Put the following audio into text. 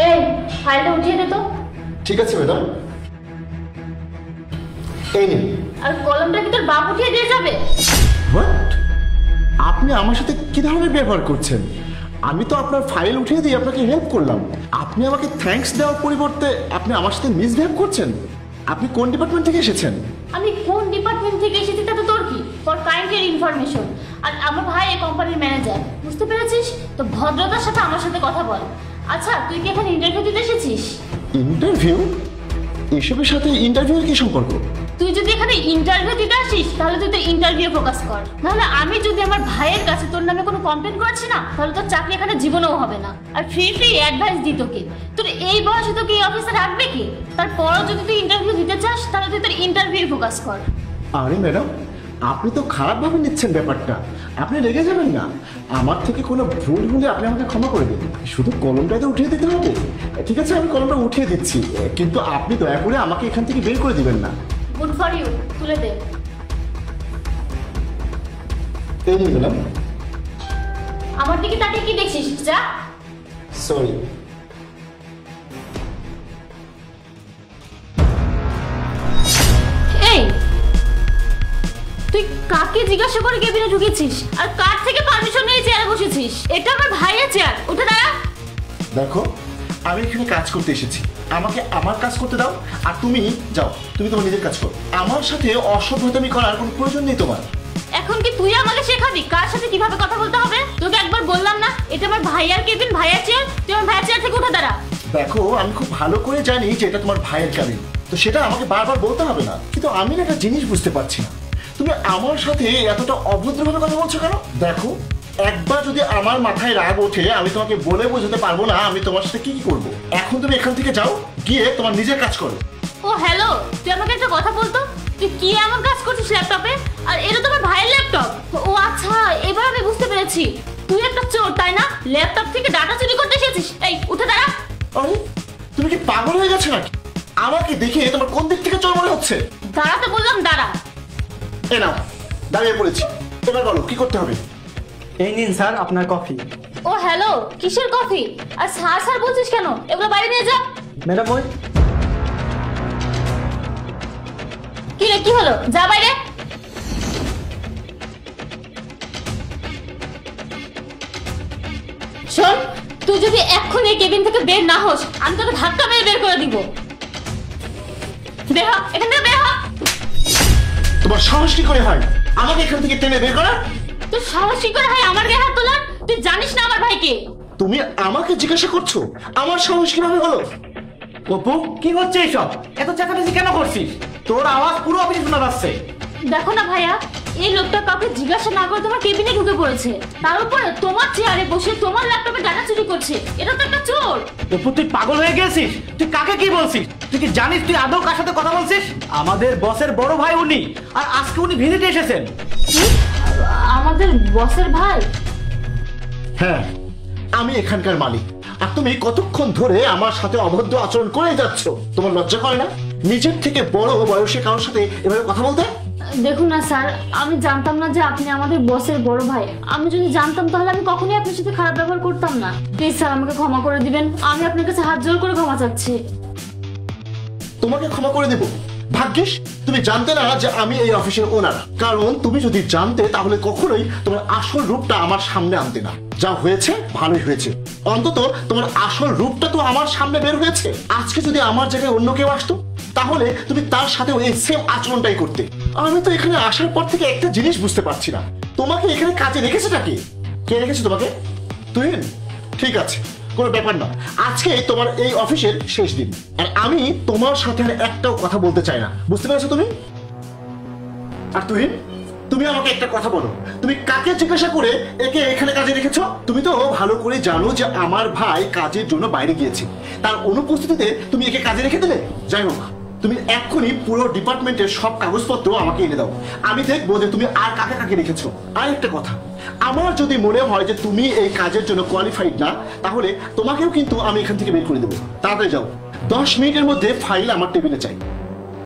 এই ফাইলটা উঠিয়ে দে তো। ঠিক আছে ম্যাডাম, এই নিন। আর কলমটা কি তোর বাপ উঠিয়ে দিয়ে যাবে? হোয়াট? আপনি আমার সাথে কি ধরনের ব্যবহার করছেন? আমি তো আপনার ফাইল উঠিয়ে দিয়ে আপনাকে হেল্প করলাম, আপনি আমাকে থ্যাঙ্কস দেওয়ার পরিবর্তে আপনি আমার সাথে মিসবিহেভ করছেন। আপনি কোন ডিপার্টমেন্ট থেকে এসেছেন? আমি কোন ডিপার্টমেন্ট থেকে এসেছি তাতে তোর কি? For কাইন্ডের information. আর আমার ভাই এই কোম্পানির ম্যানেজার, বুঝতে পেরেছিস? তো ভদ্রতার সাথে আমার সাথে কথা বল। আচ্ছা, তুই কি এখানে ইন্টারভিউ দিতে এসেছিস? ইন্টারভিউ? এসবের সাথে ইন্টারভিউর কি সম্পর্ক? তুই যদি এখানে ইন্টারভিউ দিতে আসিস তাহলে তুই তো ইন্টারভিউ ফোকাস কর, নাহলে আমি যদি আমার ভাইয়ের কাছে তোর নামে কোনো কমপ্লেন করেছি না তাহলে তোর চাকরি এখানে জীবনেও হবে না। আর ফ্রি ফ্রি অ্যাডভাইস দিত কে? তোর এই বয়সে তোকে এই অফিসে রাখবে কে? তারপরও যদি তুই ইন্টারভিউ দিতে চাস তাহলে তুই তোর ইন্টারভিউ ফোকাস কর। আরে ম্যাডাম, আপনি তো খারাপভাবে নিচ্ছেন ব্যাপারটা। আপনি রেগে যাবেন না, আমার থেকে কোনো ভুল হলে আপনি আমাকে ক্ষমা করে দিন। শুধু কলমটাই তো উঠিয়ে দিতে হবে। ঠিক আছে, আমি কলমটা উঠিয়ে দিচ্ছি, কিন্তু আপনি দয়া করে আমাকে এখান থেকে বের করে দিবেন না। গুড ফর ইউ, তুলে দে। এই নিন ম্যাডাম। আমার দিকে তাকিয়ে কি দেখছিস? যা। সরি। এই তুই কাকে জিজ্ঞাসা করে কেবিনে ঢুকেছিস আর কার থেকে পারমিশন নিয়ে চেয়ারে বসেছিস? এটা আমার ভাইয়ের চেয়ার, উঠে দাঁড়া। দেখো, আমি এখানে কাজ করতে এসেছি, আমাকে আমার কাজ করতে দাও। আর তুমি যাও, তুমি তোমার নিজের কাজ করো। আমার সাথে অসভ্যতামি করার কোনো প্রয়োজন নেই তোমার। এখন কি তুই আমাকে শেখাবি কার সাথে কিভাবে কথা বলতে হবে? তোকে একবার বললাম না এটা আমার ভাইয়ার কেবিন, ভাইয়ার চেয়ার? তুই আমার ভাইয়ার চেয়ার থেকে উঠে দাঁড়া। দেখো, আমি খুব ভালো করে জানি যে এটা তোমার ভাইয়ের কেবিন, তো সেটা আমাকে বারবার বলতে হবে না। কিন্তু আমি না একটা জিনিস বুঝতে পারছি না, তুমি আমার সাথে এতটা অভদ্রভাবে কথা বলছো কেন? দেখো, একবার যদি আমার মাথায় রাগ ওঠে আমি তোমাকে বলে বোঝাতে পারবো না আমি তোমার সাথে কি করবো। এখন তুমি এখান থেকে যাও, গিয়ে তোমার নিজের কাজ করো। ও হ্যালো, তুই আমাকে একটা কথা বলতো, তুই কি এমন কাজ করছিস ল্যাপটপে? আর এটা তোমার ভাইয়ের ল্যাপটপ। ও আচ্ছা, এবার আমি বুঝতে পেরেছি, তুই একটা চোর তাই না? ল্যাপটপ থেকে ডাটা চুরি করতে এসেছিস। এই উঠে দাঁড়া। আরে, তুমি কি পাগল হয়ে গেছো নাকি? আমাকে দেখে তোমার কোন দিক থেকে চোর মনে হচ্ছে? দাঁড়াতে বললাম, দাঁড়া। এ নাও, দাঁড়িয়ে পড়েছি, এবার বলো কি করতে হবে। এই নিন স্যার আপনার কফি। ও হ্যালো, কিসের কফি? আর স্যার স্যার বলছিস কেন? এগুলো বাইরে নিয়ে যা। ম্যাডাম ওই কি রে, কি হলো? যা বাইরে। শোন, তুই যদি এক্ষুনি এই কেবিন থেকে বের না হোস আমি তোকে ধাক্কা মেরে বের করে দিব। বের হ, এখান থেকে বের হ। তোমার সাহস কি করে হয় আমাকে এখান থেকে টেনে বের করার? তুই সাহস কি করে হয় আমার গায়ে হাত তোলার? তুই জানিস না আমার ভাইকে? তুমি আমাকে জিজ্ঞাসা করছো আমার সাহস কিভাবে হলো? অপু কি হচ্ছে এইসব? এত চেঁচামেচি কেন করছিস? তোর আওয়াজ পুরো অফিসে শোনা যাচ্ছে। দেখো না ভাইয়া, এই লোকটা কাউকে জিজ্ঞাসা না করে তোমার কেবিনে ঢুকে পড়েছে, তার উপরে তোমার চেয়ারে বসে তোমার ল্যাপটপে ডাটা চুরি করছে। এটা তো একটা চোর। অপু তুই পাগল হয়ে গেছিস? তুই কাকে কি বলছিস? তুই কি জানিস তুই আদৌ কার সাথে কথা বলছিস? আমাদের বসের বড় ভাই উনি, আর আজকে উনি ভিজিটে এসেছেন। কি? আমাদের বসের ভাই? হ্যাঁ, আমি এখানকার মালিক, আর তুমি কতক্ষণ ধরে আমার সাথে অভদ্র আচরণ করে যাচ্ছ? তোমার লজ্জা করে না নিজের থেকে বড় বয়সে কারোর সাথে এভাবে কথা বলতে? দেখুন না স্যার, আমি জানতাম না যে আপনি আমাদের বসের বড় ভাই। আমি যদি জানতাম তাহলে আমি কখনোই আপনার সাথে খারাপ ব্যবহার করতাম না। প্লিজ স্যার, আমাকে ক্ষমা করে দিবেন। আমি আপনার কাছে হাত জোড় করে ক্ষমা চাচ্ছি। তোমাকে ক্ষমা করে দেব? ভাগ্যিস তুমি জানতে না যে আমি এই অফিসের ওনার। কারণ তুমি যদি জানতে তাহলে কখনোই তোমার আসল রূপটা আমার সামনে আনতে না। যা হয়েছে ভালোই হয়েছে, অন্তত তোমার আসল রূপটা তো আমার সামনে বের হয়েছে। আজকে যদি আমার জায়গায় অন্য কেউ আসতো তাহলে তুমি তার সাথেও এই সেম আচরণটাই করতে। আমি তো এখানে আসার পর থেকে একটা জিনিস বুঝতে পারছি না, তোমাকে এখানে কাজে রেখেছেটা কি? কে রেখেছে তোমাকে? তুই? ঠিক আছে, কোনো ব্যাপার না। আজকে তোমার এই অফিসের শেষ দিন, আর আমি তোমার সাথে আর একটাও কথা বলতে চাই না, বুঝতে পেরেছো তুমি? আর তুমি আমাকে একটা কথা বলো, তুমি কাকে জিজ্ঞাসা করে একে এখানে কাজে রেখেছো? তুমি তো ভালো করে জানো যে আমার ভাই কাজের জন্য বাইরে গিয়েছে, তার অনুপস্থিতিতে তুমি একে কাজে রেখে দিলে। যাই হোক, তুমি এক্ষুনি পুরো ডিপার্টমেন্টের সব কাগজপত্র আমাকে এনে দাও, আমি দেখবো যে তুমি আর কাকে কাকে রেখেছো। আর একটা কথা, আমার যদি মনে হয় যে তুমি এই কাজের জন্য কোয়ালিফাইড না তাহলে তোমাকেও কিন্তু আমি এখান থেকে বের করে দেবো। তাড়াতাড়ি যাও, 10 মিনিটের মধ্যে ফাইল আমার টেবিলে চাই।